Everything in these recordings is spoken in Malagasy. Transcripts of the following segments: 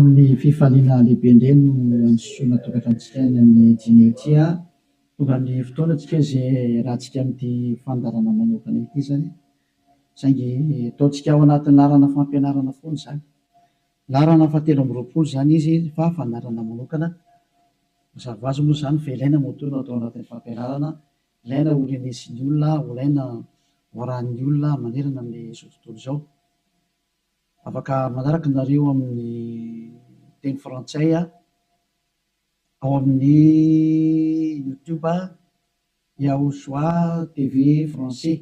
amin'ny fifaliana lehibe indray no ansoina tokatantsika ny amin'ny jinetia tonga ny fotoanantsika izay rahantsika amin'ity fandarana manokana ity zany saingy ataontsika ao anatin'ny larana fampianarana foana zany larana fahatelo amby roapolo zany izy fa fandarana manokana mazava azy moa zany fa ilaina motorina atao anatin'ny fampianarana ilaina ho renesin'ny olona ilaina hoarahan'ny olona manerana amin'izao tontolo izao. Afaka manaraka nareo amin'ny teny frantsay ao amin'ny YouTube Yahushua TV français.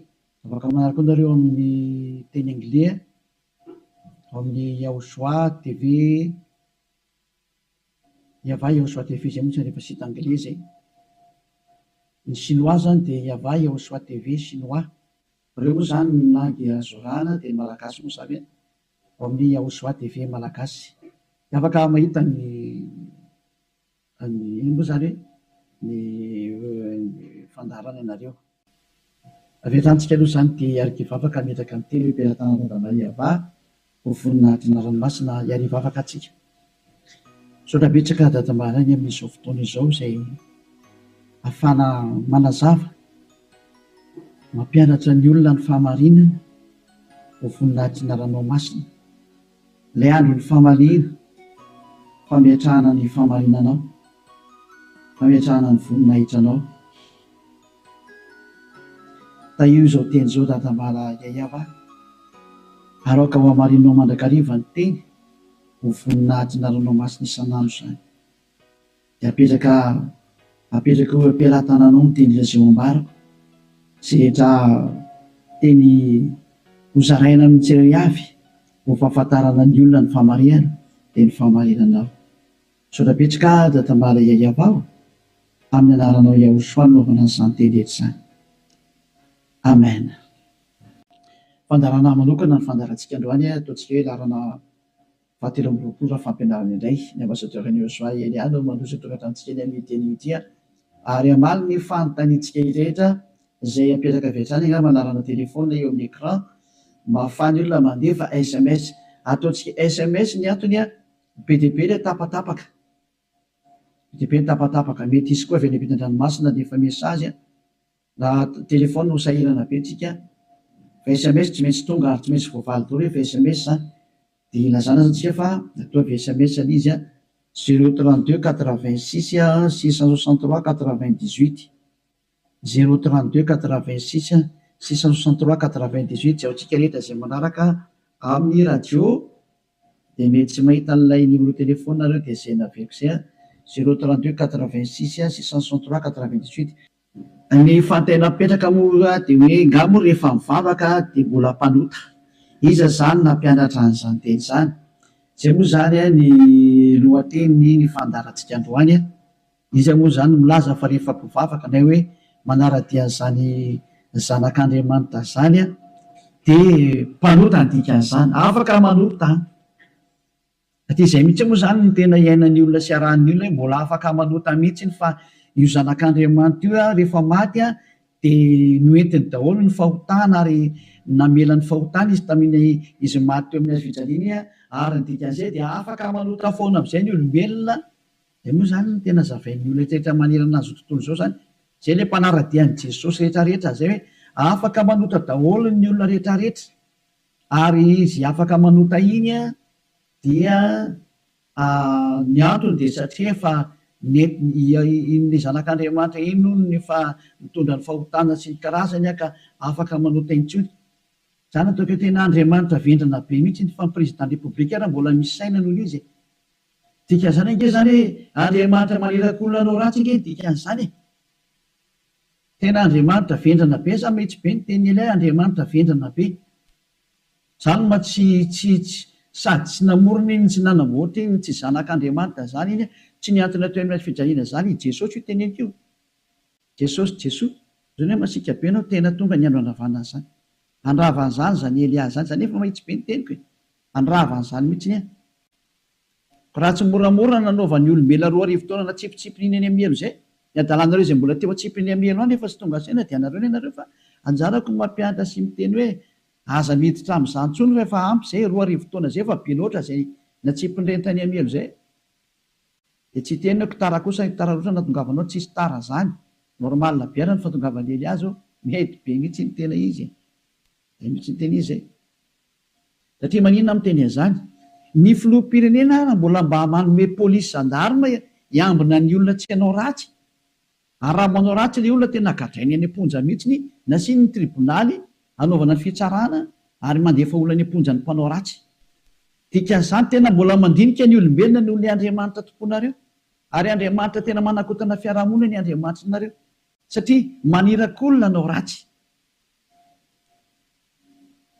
Afaka manaraka nareo amin'ny teny anglais ao amin'ny Yahushua TV Yahushua TV zay mihitsy rehefa sita anglais zay. Ny chinois zany dia Yahushua TV chinois. Reo moa zany ny langy azorana dia malagasy moa zany ao amin'ny Yahushua TV malagasy. Afaka mahita ny moa zany ny fandarana ianareo. Avetantsika aloha zany dia arikiva afaka metraka amin'ny telo am-piaratanana Andriamariava ho voninahitry ny ranomasina iariva afaka atsika. Saotra betsaka dadamarany amin'izao fotoana izao izay ahafana manazava mampianatra ny olona ny fahamarinana ho voninahitry ny ranomasina. Ilay andro ny fahamariana, fametrahana ny fahamarinanao, fametrahana ny voninahitranao. Io izao teny izao dadamala iaiava aroka ho hamarinanao mandrakariva ny teny ho voninahitry ny ranomasina isan'andro zany. Dia apetraka ho ampiaratananao ny teny lazao ambarako sy rehetra teny hozaraina amin'ny tsirairay avy ho fahafantarana ny olona ny fahamarinana dia ny fahamarinanao. Saotra betsaka dadambala iaiava aho amin'ny anaranao Yahushua naovana an'izany teny rehetra izany. Amen. Fandarana manokana ny fandarantsika androany ataontsika hoe larana fahatelo amby roapolo fampianarana indray ny ambassadeur-n'i Yahushua Eliana no mandroso tokatantsika ny amin'ny teny ity ary amaly ny fanontaniantsika rehetra izay apetraka avy hatrany angamba larana telefona eo amin'ny écran mba ahafahany olona mandefa SMS. Ataontsika SMS ny antony be dia be ilay tapatapaka, be dia be ny tapatapaka. Mety isy koa avy any ampitan-dranomasina nefa mesazy raha telefona ho sahirana be tsika fa SMS tsy maintsy tonga ary tsy maintsy voavaly daholo rehefa SMS dia ilazana antsika fa atao avy SMS izy 032 86 663 98 032 86 663 98 zay antsika rehetra izay manaraka amin'ny radio dia mety tsy mahita an'ilay numéro telefona nareo dia izay naveriko izay 032 86 663 98. Ny fantaina mipetraka moa dia hoe ngamo rehefa mivavaka dia mbola mpanota iza zany nampianatra an'izany teny izany. Izay moa zany ny lohateny ny fandarantsika androany. Izy moa zany milaza fa rehefa mpivavaka na hoe manaradia an'izany zanak'Andriamanitra zany dia mpanota ny dikan'izany, afaka manota. Aty izay mihitsy moa zany ny tena iainan'ny olona sy arahan'ny olona mbola afaka manota mihitsy fa io zanak'Andriamanitra io rehefa maty dia noentiny daholo ny fahotana ary namela ny fahotana izy tamin'ny izy maty teo amin'ny hazofijaliana ary ny dikan'izay dia afaka manota foana amin'izay ny olombelona. Dia moa zany ny tena zavain'ny olona rehetra manerana azy tontolo izao zany zay ilay mpanaradian'i Jesosy rehetrarehetra zay hoe afaka manota daholo ny olona rehetrarehetra ary izy afaka manota iny dia ny antony dia satria efa ny zanak'Andriamanitra iny no efa mitondra ny fahotana sy ny karazany ka afaka manota intsony. Zany ataoko tena Andriamanitra vendrana be mihitsy ny fampirezidan repoblika raha mbola misy saina noho izy. Dikan'izany ange zany hoe Andriamanitra maneraka olona anao ratsy ange dikan'izany. Tena Andriamanitra vendrana be sa mihitsy be ny teny ilay Andriamanitra vendrana be. Zany ma tsy sady tsy namorona iny tsy nanamboatra iny tsy zanak'Andriamanitra zany iny tsy niantona teo amin'ny fijaliana zany Jesosy io teneniko io. Jesosy zany hoe masika be anao tena tonga ny andro andravana zany. Andravan'izany zany Elia zany zany efa mahitsy be ny teniko andravan'izany mihitsy ny raha tsy moramora nanaovan'ny olombelona roa arivo taona na tsipitsipinyny eny amielo zay ny adalanareo izay mbola teo atsipiny amielo any efa tsy tonga saina dia anareo ny anareo fa anjarako mampianatra sy miteny hoe aza miditra amin'izany intsony rehefa ampy zay 2 arivo taona zay fa be loatra zay na tsy mpindrentany amielo zay dia tsy teny hoe tara kosa tara roatra natongavanao tsisy tara zany normal biana ny fatongavany Eliazy mety be mihitsy ny tena izy mihitsy ny tena izy zay satria maninona miteny an'izany ny filoham-pirenena raha mbola mba manome polisy gendarme hiambina ny olona tsy hanao ratsy ary raha manao ratsy ilay olona tena gadrainy any am-ponja mihitsy nasiany ny tribonaly hanaovana ny fitsarana ary mandefa olona any am-ponja ny mpanao ratsy dikan'izany tena mbola mandinika ny olombelona noho ny Andriamanitra tomponareo ary Andriamanitra tena manakotana fiarahamonina ny Andriamanitra nareo satria manirakolona anao ratsy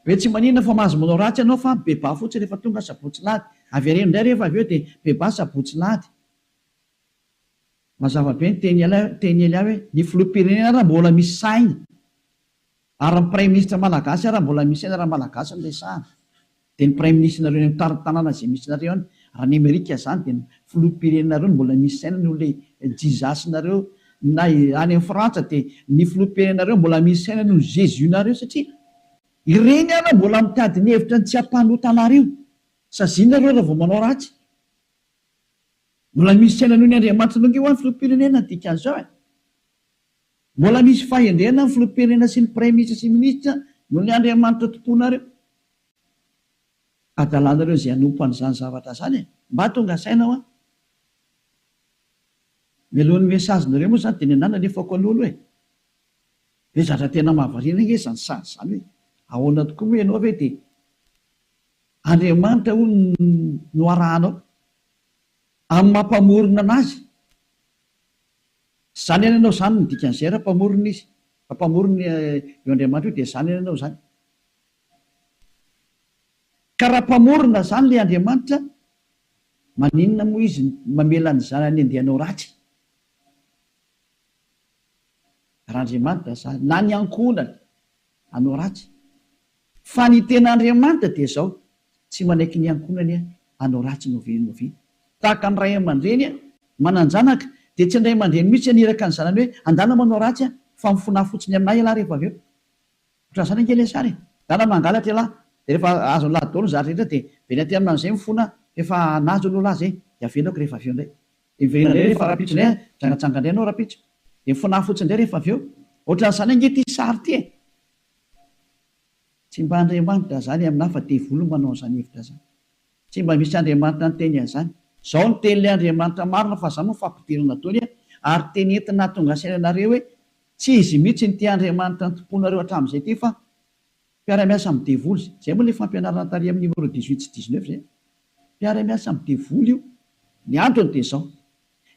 hoe tsy maninona fa mahazo manao ratsy ianao fa beba fotsiny rehefa tonga sabotsy lahady avy areno indray rehefa avy eo dia beba sabotsy lahady mazava be ny teny Elia hoe ny filoham-pirenena raha mbola misy saina ary ny premier ministre malagasy raha mbola misy saina raha malagasy no resahana dia ny premier ministre nareo ny tanàna izay misy nareo any raha ny Amerika izany dia ny filoham-pirenenareo no mbola misy saina noho ilay jizasinareo na any amin'ny Frantsa dia ny filoham-pirenenareo mbola misy saina noho Jésus nareo satria ireny ana mbola mitady ny hevitra ny tsy hampanotanareo sazinareo raha vao manao ratsy mbola misy saina noho ny Andriamanitra nonge ho any filoham-pirenena dikan'izao mbola misy fahendrena ny filoham-pirenena sy ny premier ministre sy ministra noho ny Andriamanitra tomponareo adalanareo izay hanompo an'izany zavatra zany mba tonga sainao mialohan'ny mesazinareo moa zany dia ny anana nefako an'olo hoe zatra tena mahavariana nge zany sady zany hoe ahoana tokoa moa ianao ve dia Andriamanitra ho no arahanao amin'ny mampamorona anazy zany any ianao zany ny dikan'izay raha mpamorona izy fa mpamorona eo Andriamanitra io dia zany any ianao zany ka raha mpamorona zany ilay Andriamanitra maninona moa izy mamela ny zanany andehanao ratsy raha Andriamanitra zany na ny ankonany anao ratsy fa ny tena Andriamanitra dia zao tsy manaiky ny ankonany anao ratsy novinovy tahaka ny ray aman-dreny mananjanaka dia tsy ndray aman-dreny mihitsy aniraka ny zanany hoe andana manao ratsy fa mifona fotsiny aminay ialahy rehefa avy eo ohatran' izany angely sary dana mangalatra ialahy dia rehefa azo ny lahy daholo ny zatra rehetra dia veny aty amin'izay mifona efa nazo aloha lahy zay dia avelako rehefa avy eo indray dia miverina indray rehefa rapitso indray jangatsanga indray anao rapitso dia mifona fotsiny indray rehefa avy eo ohatran'izany ange ty sary ty tsy mba Andriamanitra zany aminahy fa devolo manao an'izany hevitra zany tsy mba misy Andriamanitra ny teny an'izany zao ny tenylay Andriamanitra marina fa za moa fampidirana taony ary teny entina tonga sainanareo hoe tsy izy mihitsy ny ty Andriamanitra ny tomponareo hatramin'izay ty fa mpiara-miasa amin'ny devolo zay moa ilay fampianarana tary amin'ny numéro 18 sy 19 zay mpiara-miasa amin'ny devolo io ny antony dia zao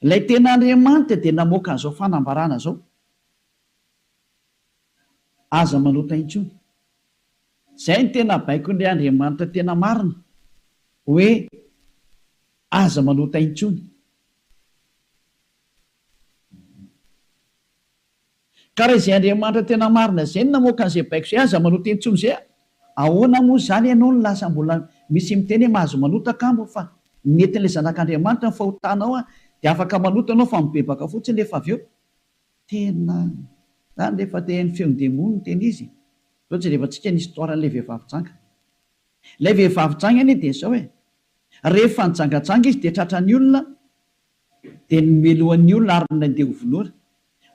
ilay tena Andriamanitra dia namoaka an'izao fanambarana zao aza manota intsony zay ny tena baiko ilay Andriamanitra tena marina hoe aza manota intsony ka raha izay Andriamanitra tena marina zay ny namoaka an'izay baiko zay aza manota intsony zay ahoana moa zany ianao ny lasa mbola misy miteny hoe mahazo manota kambo fa netin'ilay zanak'Andriamanitra ny fahotanao dia afaka manota anao fa mibebaka fotsiny rehefa avy eo tena zany rehefa te ny feon-demony ny teny izy ohatsy rehefa tsika ny histoiran'ilay vehivavy janga ilay vehivavy janga any dia zao rehefa nijangatsanga izy dia tratra ny olona dia nomelohan'ny olona ary nandeha hovolora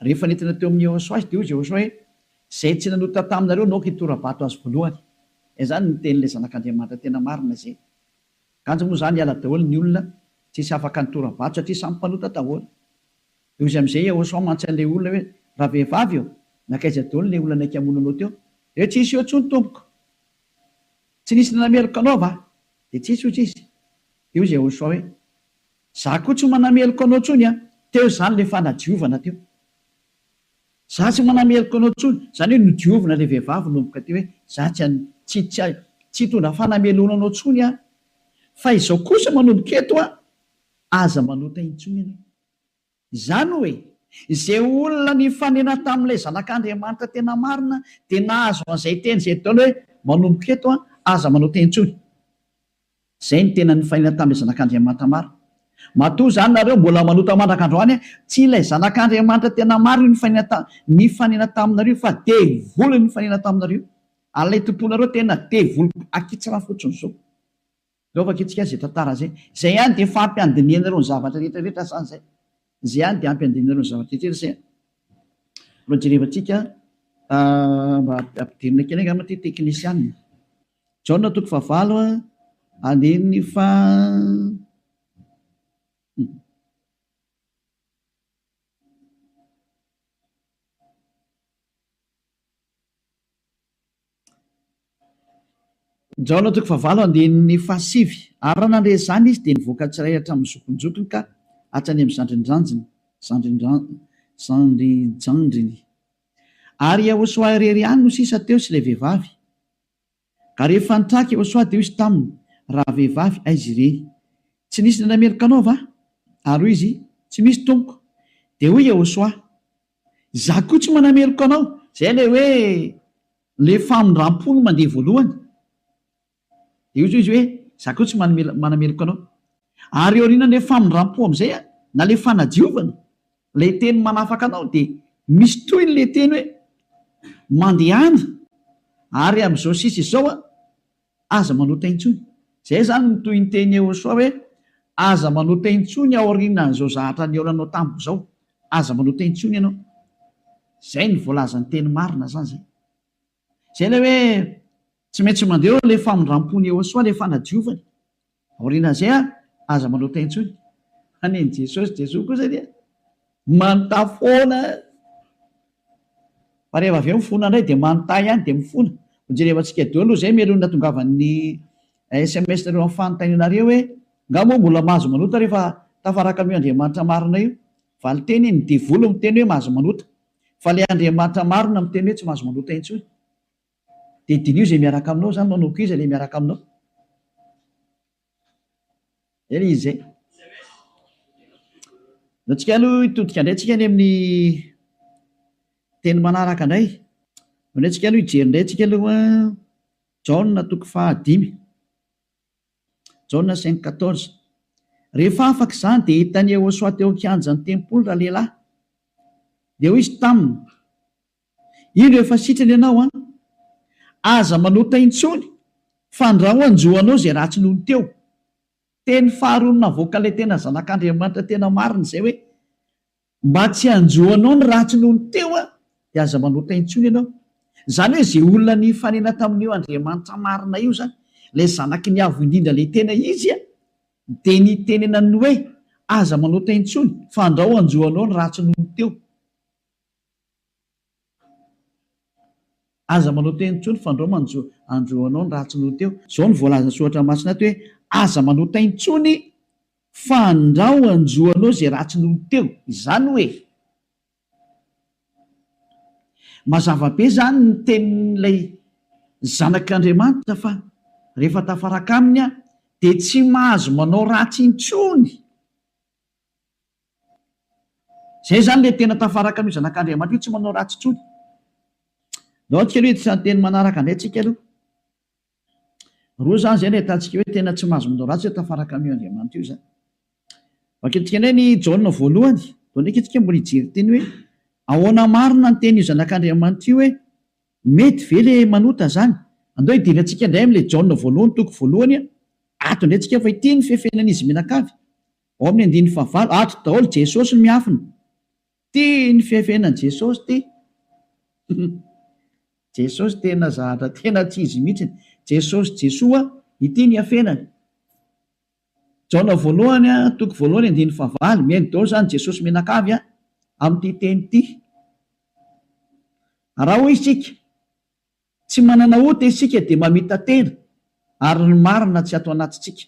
rehefa nentina teo amin'ny Jehosoa izy dia hoy Jehosoa hoe zay tsy nanota taminareo naoko hitorabato azy voalohany zany ny ten'ilay zanak'Andriamanitra tena marina zay kanjo moa zany hiala daholo ny olona tsisy afaka nitorabato satria samy mpanota daholo dia izy amin'izay Jehosoa mantsy an'ilay olona hoe raha vehivavy eo nakaiza daholo ilay olona naiky hamonanao teo dia hoe tsisy eo tsony tompoko tsy nisy nanameloko anao va dia tsisy io tsisy dia hoy Jehosoa hoe za koa tsy manameloko anao tsony teo zany ilay fanadiovana teo za tsy manameloko anao tsony zany hoe nodiovina ilay vehivavy nomboka teo hoe za tsy hitondra fanamelona anao tsony fa izao kosa manomboka eto aza manota intsony ianao izany hoe izay olona ny fanena tamin'ilay zanak'Andriamanitra tena marina dia nahazo an'izay teny izay taona hoe manomboka eto aza manota intsony zay ny tena ny fanena tamin'ilay zanak'Andriamanitra marina matoa zany nareo mbola manota mandrak'androany tsy ilay zanak'Andriamanitra tena marina ny fanena taminareo fa devolo ny fanena taminareo alay tomponareo tena devolo akitsira fotsiny zao Lovaka itsika zay tantara zay. Zay ihany dia fampiandiniana ireo ny zavatra rehetrarehetra sany zay. Zay ihany dia ampiandiniana ireo ny zavatra rehetrarehetra zay. Raha jerevantsika mba ampidirina kely angamba ty teknisianina. Jaona 9 andininy fa Jaona 9 andininy fa 7 ary raha nandre zany izy dia nivoaka tsiray hatramin'ny zokonjokony ka hatrany amin'ny zandrinjandriny ary Yahosoa irery ihany no sisa teo sy ilay vehivavy ka rehefa nitraka Yahosoa dia izy taminy raha vehivavy aizy ireny tsy nisy nanameloka anao va ary hoy izy tsy misy tompoko dia hoy Yahosoa za koa tsy manameloka anao zay le hoe le famindram-pony mandeha voalohany dia izy hoe za koa tsy manameloka anao ary eoriana le famindram-po amin'izay na le fanadiovana le teny manafaka anao dia misy toy le teny hoe mandehana ary amin'izao sisa izao aza manota intsony zay zany no toy ny teny Yahosoa hoe aza manota intsony aorianan'izao zahatra ny eoranao tamiko zao aza manota intsony ianao zay ny voalazany teny marina zany zay le hoe tsy maintsy mandeha le famindram-pony Yahosoa le fanadiovany aorianan'izay aza manota intsony aneny Jesosy kosa dia manontà foana fa rehefa avy eo mifona indray dia manontà ihany dia mifona jerevantsika deo aloha zay melony natongavany SMS nareo amin'ny fanontanianareo hoe nga moa mbola mahazo manota rehefa tafaraka amin'io Andriamanitra marina io fa ny teny ny devolo miteny hoe mahazo manota fa le Andriamanitra marina miteny hoe tsy mahazo manota intsony dia dinio zay miaraka aminao zany manoko izy le miaraka aminao zay le izy zay antsika aloha hitodika indray tsika any amin'ny teny manaraka indray indray tsika aloha hijery indray tsika aloha Jaona 5 Jaona 5:14 rehefa afaka izany dia hitany Yahosoa teo an-kianjan'ny tempoly raha lehilahy dia hoy izy taminy ino efa sitrany ianao aza manota intsony fa andraho anjoanao zay ratsy nohony teo teny faharoa navoaka ilay tena zanak'Andriamanitra tena marina izay hoe mba tsy anjoanao ny ratsy nohony teo dia aza manota intsony ianao zany hoe zay olona ny fanena tamin'io Andriamanitra marina io zany ilay zanaky ny avo indrindra ilay tena izy dia ny tenenany hoe aza manota intsony fa andraho anjoanao ny ratsy nohony teo aza manota intsony fa andraho anjoanao ny ratsy nohony teo zao ny voalazana soratra masina ato hoe aza manota intsony fa andraho anjoanao zay ratsy nohony teo izany hoe mazava be zany ny tenin'ilay zanak'Andriamanitra fa rehefa tafaraka aminy dia tsy mahazo manao ratsy intsony zay zany le tena tafaraka amin'io zanak'Andriamanitra io tsy manao ratsy intsony dao tsika aloha itysany teny manaraka indray tsika aloha roa zany zay ny ahitantsika hoe tena tsy mahazo manao ratsy hoe tafaraka amin'io Andriamanitra io zany vaketsika indray ny Jaona 1 dao ndraiky itsika mbola hijery teny hoe ahoana marina ny teny io zanak'Andriamanitra io hoe mety ve le manota zany andao hidirantsika indray amin'ilay Jaona 1:1 ato indray tsika fa ity ny fefenan'izy menakavy ao amin'ny 9 ato daholo Jesosy no miafina ty ny fefenan Jesosy ty Jesosy tena zahatra tena tsy izy mihitsiny Jesosy Jesoa ity ny afenany Jaona 1:1 mihaino daholo zany Jesosy menakavy amin'ity teny ity raha hoy isika tsy manana ota isika dia mamita tena ary ny marina tsy ato anatintsika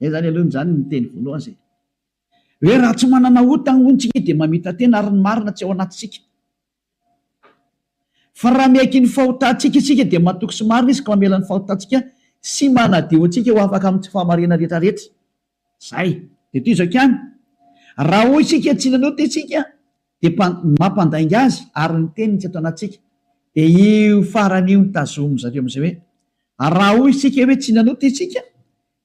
zay zany aloha zany ny teny voalohany zay hoe raha tsy manana ota ny ontsika dia mamita tena ary ny marina tsy ao anatintsika fa raha miaiky ny fahotantsika isika dia matoky sy marina izy ka mamela ny fahotantsika sy manadio antsika ho afaka amin'ny tsy fahamarina rehetrarehetra zay dia toy izao kany raha hoy isika tsy nanota isika dia mampandainga azy ary ny teniny tsy ato anatsika dia io faran'io ny tazomy zareo amin'izay hoe raha hoy isika hoe tsy nanota isika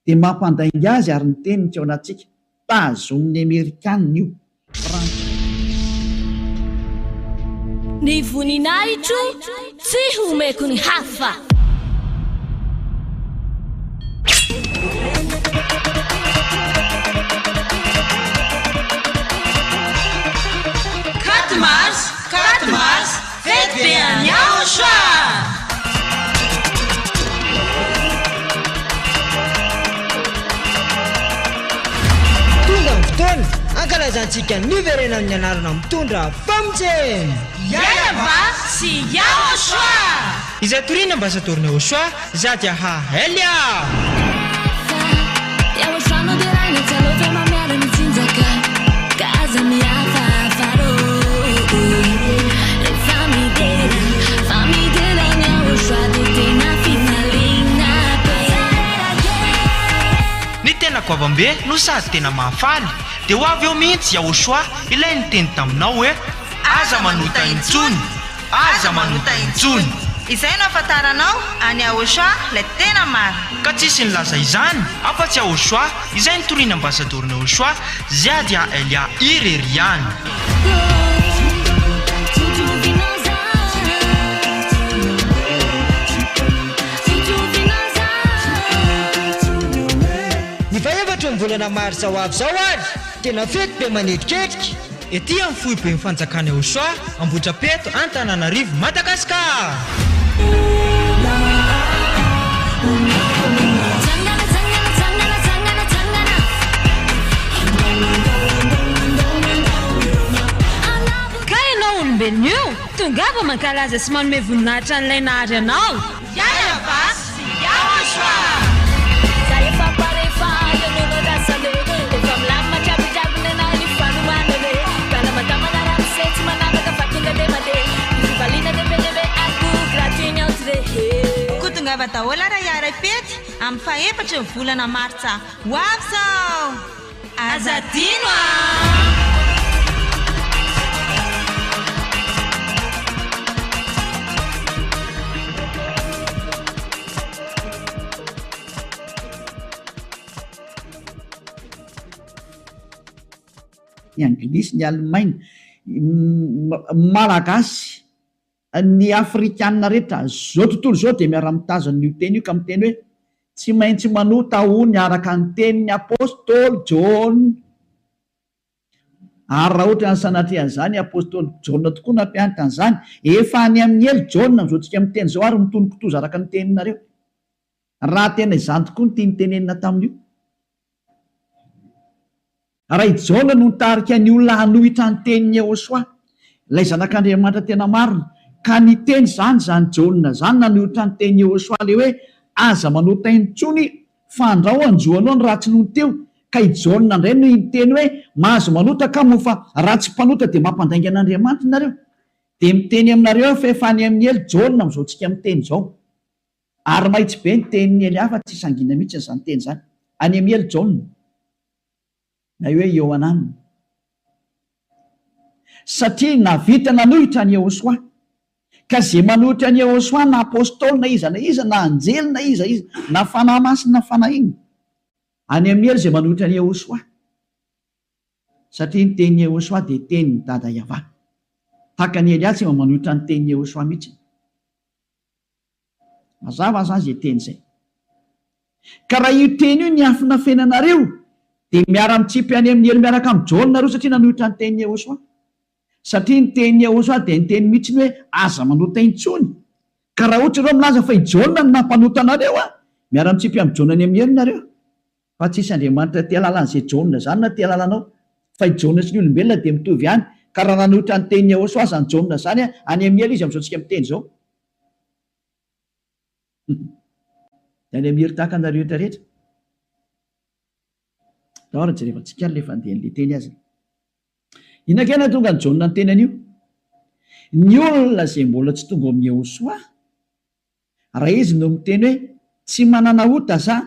dia mampandainga azy ary ny teniny tsy ao anatsika tazomin'ny Amerikanina io ny voninahitro tsy homeko ny hafa Patmos, fety be any Aosoa. Ankalazantsika niverena amin'ny anarana mitondra famojeny Yayava sy Aosoa. izay torina ambasadorina Aosoa Zadia Hahelia. Ny tena koavambe no sady tena mahafaly dia ho avy eo mihitsy Aosoa ilay niteny taminao hoe aza manota intsony, aza manota intsony. Izay no afantaranao any Aosoa ilay tena maro. Ka tsisy nilaza izany afa-tsy Aosoa izay nitoriana ambasadorina Aosoa Zadia Hahelia Ireriany. Ny faevatra ny volana marsa ho avy zao ary tena fety be manetriketrika ety amin'ny fohy be mifanjakany Aosoa Ambohidrapeto Antananarivo Madagasikara. Ka ianao olombelona io tongava mankalaza sy manome voninahitra an'ilay nahary anao. Yayava sy Aosoa. Kutungava daholo ara pety amin'ny faefatra ny volana martsa ho avy zao. Azadino ny anglisy, ny Allemagne, malagasy, ny afrikanina rehetra zao tontolo zao dia miara-mitazana io teny io ka miteny hoe tsy maintsy manota hony araka ny tenin'ny apôstôly John. Ary raha ohatra ny sanatrian'izany apôstôly John tokoa nampianatra an'izany, efa any amin'ny elo John mizoatsika miteny zao ary mitony kitoza araka ny teninareo. Raha tena izany tokoa ny tia nitenenina tamin'io. Raha i John no nitarika ny olona hanohitra ny tenin'ny Aosoa, ilay zanak'Andriamanitra tena marina, ka ny teny zany John zany nanohitra ny tenin'ny Aosoa le hoe aza manota intsony fandrao anjoanao ny ratsy noho teo. Ka i John indray no niteny hoe mahazo manota ka mofa ratsy mpanota dia mampandainga an'Andriamanitra nareo. Dia miteny aminareo fa efa any amin'ny elo John mizaotsika miteny zao. Ary mahitsy be ny tenin'ny ely hafa tsy sangina mihitsy izany teny zany. Any amin'ny elo John na hoe Ioanana. Satria navita nanohitra ny Aosoa, ka zay manohitra ny Aosoa na apôstôly na iza na anjely na iza na fanahy masina na fanahy iny, any amin'ny elo zay manohitra ny Aosoa. Satria ny tenin'ny Aosoa dia tenin'ny dada Yahova. Tahaka ny Elia tsy manohitra ny tenin'ny Aosoa mihitsy. Mazava zany zay teny zay. Ka raha io teny io ny afina fenanareo dia miara-mitsipy any amin'ny elo miaraka amin'ny John nareo satria nanohitra ny tenin'ny Aosoa. Satria ny tenin'ny Aosoa dia ny teny mihitsy hoe aza manota intsony. Ka raha ohatra ireo milaza fa i John no nampanota anareo miara-mitsipy amin'ny John any amin'ny elo nareo. Fa tsisy Andriamanitra tia lalan'izay John zany na tia lalanao. Fa i John sy ny olombelona dia mitovy ihany. Ka raha nanohitra ny tenin'ny Aosoa zany John zany any amin'ny elo izy amin'izao miteny zao. Dia any amin'ny elo tahaka anareo rehetra. Dahora jerevantsika le fandehan'ilay teny azy. Inakena tonga ny John ny teny an'io. Ny olona izay mbola tsy tonga amin'ny Aosoa, raha izy no miteny hoe tsy manana ota za,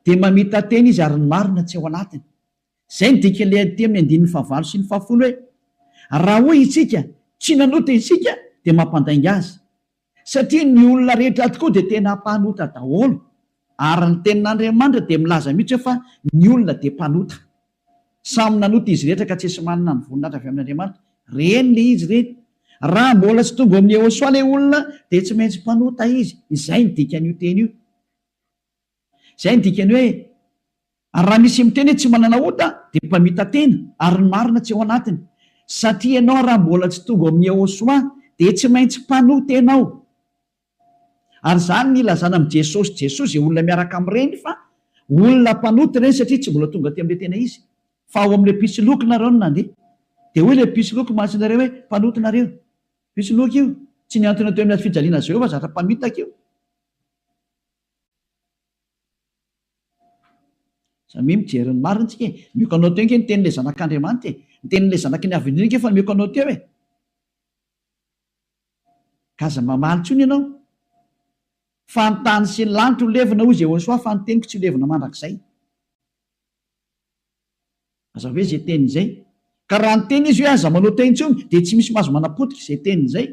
dia mamita teny izy ary ny marina tsy ao anatiny. Izay ny dikan'ilay aty amin'ny 9:9 sy 10 hoe raha hoy isika tsy nanota isika dia mampandainga azy. Satria ny olona rehetra tokoa dia tena mpanota daholo. Ary ny tenin'Andriamanitra dia milaza mihitsy fa ny olona dia mpanota. Samy nanota izy rehetra ka tsy esy manana ny voninahitra avy amin'Andriamanitra. Reny le izy reny. Raha mbola tsy tonga amin'ny Aosoa ilay olona dia tsy maintsy mpanota izy. Izay ny dikan'io teny io. Izay ny dikany hoe raha misy miteny hoe tsy manana ota dia mpamita tena ary ny marina tsy ao anatiny. satria ianao raha mbola tsy tonga amin'ny Yehosoa dia tsy maintsy mpanota ianao. Ary zany ny ilazana amin'i Jesosy izay olona miaraka amin'ireny fa olona mpanota ireny satria tsy mbola tonga teo amin'ilay tena izy. Fa ao amin'ilay pisoloky nareo no nandeha. Dia hoy ilay pisoloky masonareo hoe mpanota nareo. Pisoloky io tsy niantona teo amin'ny fijaliana zao fa zatra mpamitaka io. Samy mijery ny marina tsika e. Mioka anao teo nke ny tenin'ilay zanak'Andriamanitra e. Ny tenin'ilay zanaky ny avy indrindra fa mioka anao teo e. Ka aza mamaly tsony ianao. Fa ny tany sy ny lanitra ho levina hoy Jehosoa fa ny teniko tsy ho levina mandrakizay. Aza hoe izay teny izay. Ka raha ny teny izy hoe aza manota intsony dia tsy misy mahazo manapotika izay teny izay.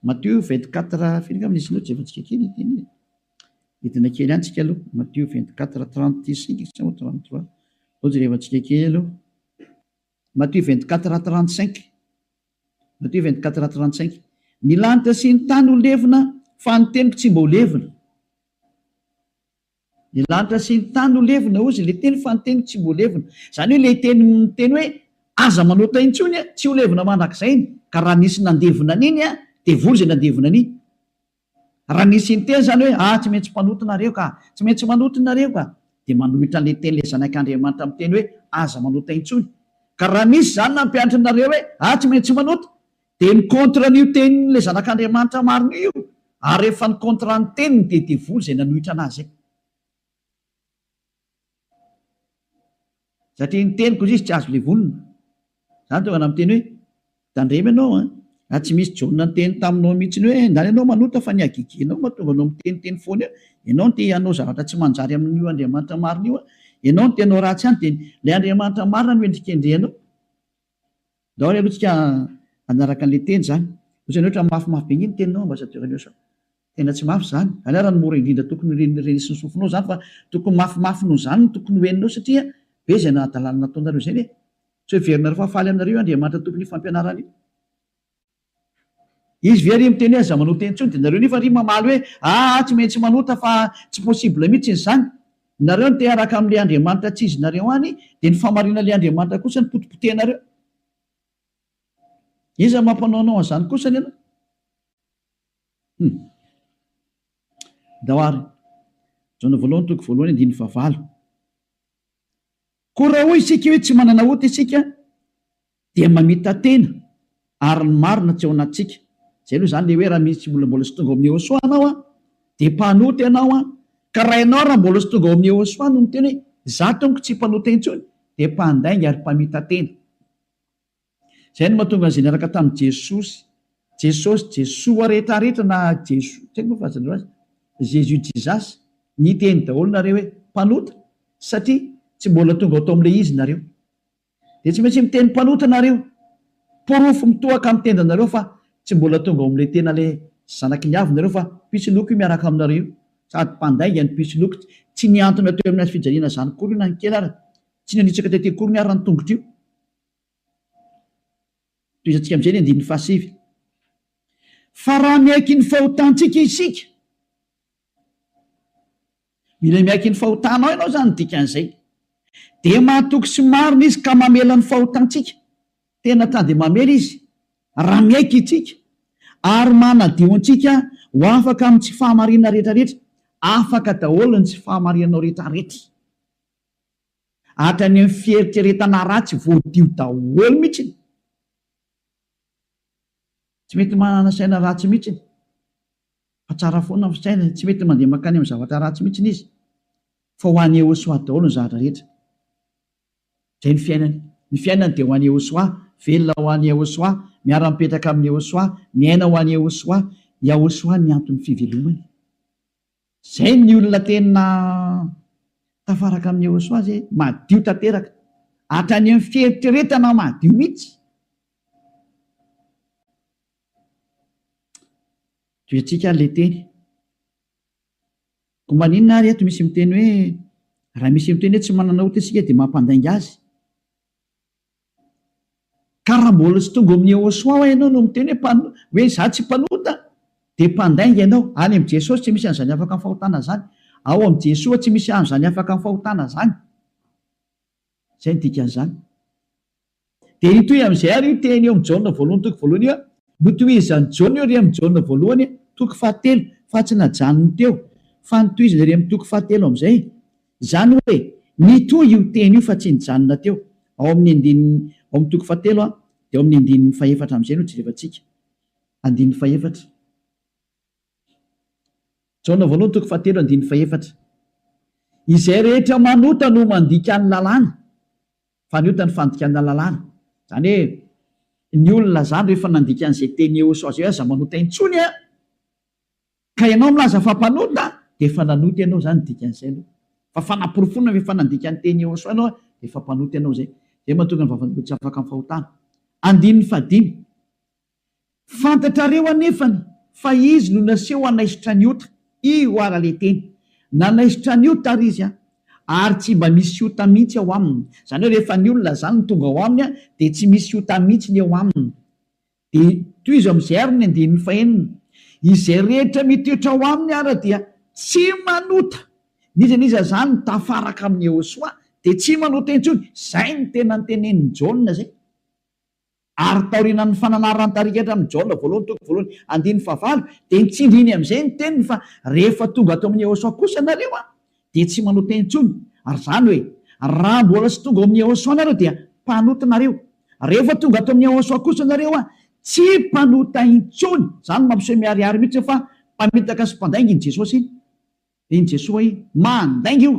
Matthieu 24 firy angamba nisy loatra efa-tsika kely teny. Hitina kely ihany tsika aloha. Matthieu 24 35 sa 33. Ohatsy rehefa tsika kely aloha. Matthieu 24 35. Matthieu 24 35. Ny lanitra sy ny tany ho levina fa ny teniko tsy mba ho levina. Ny lanitra sy ny tany ho levina ozy ilay teny fa ny teniko tsy mba ho levina. Izany hoe ilay teny hoe aza manota intsony tsy ho levina mandrakizay. Ka raha nisy nandevina an'iny dia vory izay nandevina an'iny. Raha nisy ny teny izany hoe tsy maintsy mpanota nareo ka, tsy maintsy manota nareo ka, dia manohitra an'ilay teny ilay zanak'Andriamanitra amin'ny teny hoe aza manota intsony. Ka raha misy izany nampianatra nareo hoe tsy maintsy manota, dia ny kontra n'io tenin'ilay zanak'Andriamanitra marina io. Ary rehefa ny kontra ny teniny dia devoly izay nanohitra anazy. Satria ny teniko izy tsy azo levolina. Izany tonga amin'ny teny hoe tandremy ianao tsy misy jonona ny teny taminao mihitsy hoe ndany ianao manota fa ny agiginao mahatonga anao miteniteny foana eo. Ianao no te hanao zavatra tsy manjary amin'io Andriamanitra marina io. Ianao no te hanao ratsy ihany dia ilay Andriamanitra marina no endrikendrehanao. Daholo aloha tsika hanaraka an'ilay teny izany. Ohatrany ohatra mafimafy be ny teninao ambassadeur Yosa. Tena tsy mafy izany. Raha ny mora indrindra tokony renisy ny sofinao izany fa tokony mafimafy noho izany no tokony hoeninao satria be izay nahadalana nataonareo izay e. Tsy hoe verina fahafaly aminareo Andriamanitra tokony fampianarana io. Izy very miteny hoe aza manota intsony dia nareo nefa ry mamaly hoe tsy maintsy manota fa tsy possible mihitsy izany. Nareo no te araka amin'ilay Andriamanitra tsy izy nareo any dia ny famarina ilay Andriamanitra kosa ny potipotehinareo. Iza mampanao an'izany kosa ny ianao? Dahoary Jaona voalohany toko voalohany 9:9. Koa raha hoy isika hoe tsy manana ota isika dia mamita tena ary ny marina tsy ao anatsika. Izay aloha izany le hoe raha misy mbola sy tonga amin'ny Yehosoa anao dia mpanota ianao ka raha ianao raha mbola sy tonga ao amin'ny Yehosoa no miteny hoe za tongo tsy mpanota intsony dia mpandainga ary mpamita tena. Izay no mahatonga izay niaraka tamin'i Jesoa rehetrarehetra na Jesoa tsy haiko fazanao azy Jésus Jesus ny teny daholo nareo hoe mpanota satria tsy mbola tonga atao amin'ilay izy nareo. Dia tsy maintsy miteny mpanota nareo. Porofo mitohaka amin'ny tendanareo fa tsy mbola tonga ao amin'ilay tena ilay zanaky ny avy nareo fa pisoloky miaraka aminareo. Sady mpandainga ny pisoloky tsy niantona teo amin'ny fijaliana izany kory na ny kely ary tsy nanitsaka tety kory ny ary ny tongotra io. Toy izantsika amin'izay ny 9:7. Fa raha miaiky ny fahotantsika isika, mila miaiky ny fahotanao ianao izany dikan'izay, dia mahatoky sy marina izy ka mamela ny fahotantsika. Tena tany mamela izy raha miaiky itsika ary manadio antsika ho afaka amin'ny tsy fahamarina rehetrarehetra. Afaka daholo ny tsy fahamarinanao rehetrarehetra. Hatrany amin'ny fieritreretana ratsy voadio daholo mihitsy. Tsy mety manana saina ratsy mihitsy. Fa tsara foana ny saina, tsy mety mandeha makany amin'ny zavatra ratsy mihitsy izy. Fa ho an'ny Yehosoa daholo ny zavatra rehetra. Izay ny fiainany. Ny fiainany dia ho an'ny Yehosoa, velona ho an'ny Yehosoa, miara-mipetraka amin'ny Yehosoa, miaina ho an'ny Yehosoa, Yehosoa ny antony fivelomany. Izay ny olona tena tafaraka amin'ny Yehosoa izay madio tanteraka. Hatrany amin'ny fieritreretana madio mihitsy. Toetsika ilay teny. Ko maninona ary eto misy miteny hoe raha misy miteny hoe tsy manana ota isika dia mampandainga azy. Ka raha mbola tsy tonga amin'ny Yehosoa ianao no miteny hoe za tsy mpanota dia mpandainga ianao. Any amin'ny Jesosy tsy misy an'izany afaka amin'ny fahotana zany. Ao amin'ny Jesoa tsy misy an'izany afaka amin'ny fahotana zany. Izay ny dikan'izany. dia itoy amin'izay ary io teny eo amin'ny Jaona voalohany toko voalohany io notohizany Jaona io ry amin'ny Jaona voalohany toko fahatelo fa tsy najanony teo fa notohizany ry amin'ny toko fahatelo amin'izay izany hoe nitoy io teny io fa tsy nijanona teo ao amin'ny toko fahatelo dia ao amin'ny andinin'ny fahaefatra amin'izay no jerevantsika andin'ny fahaefatra Jaona voalohany toko fahatelo andin'ny fahaefatra izay rehetra manota no mandika ny lalàna fa niota ny fandikana lalàna izany hoe ny olona zany rehefa nandika an'izay teny Eosa zay aza manota intsony ka ianao milaza fa mpanota dia efa nanota ianao zany dikan'izay aloha fa fanamporofonina rehefa nandika ny teny Eosa ianao dia efa mpanota ianao zay mahatonga ny vavan'ny tsy afaka amin'ny fahotana andin'ny fahadimy fantatrareo anefany fa izy no naseho anaisitra ny ota io ara le teny nanaisitra ny ota ary izy ary tsy mba misy ota mihitsy ao aminy izany hoe rehefa ny olona zany ny tonga ao aminy dia tsy misy ota mihitsy ny ao aminy dia toy izy amin'izay ary ny andin'ny fahenina izay rehetra mitoetra ao aminy ara dia tsy manota niza zany tafaraka amin'ny Eosa dia tsy manota intsony izay ny tena nytenenin'ny Jaona zay ary taorinan'ny fananarana tarikatra amin'ny Jaona voalohany toko voalohany andin'ny fahavalo dia nitsindriny amin'izay ny teniny fa rehefa tonga ato amin'ny Eosa kosa nareo dia tsy manota intsony ary izany hoe raha mbola tsy tonga ao amin'ny Eosa nareo dia mpanota nareo rehefa tonga ato amin'ny Eosa kosa nareo tsy mpanota intsony izany mampiseho miariary mihitsy fa mpamitaka sy mpandainga iny Jesosy iny Jesosy mandainga io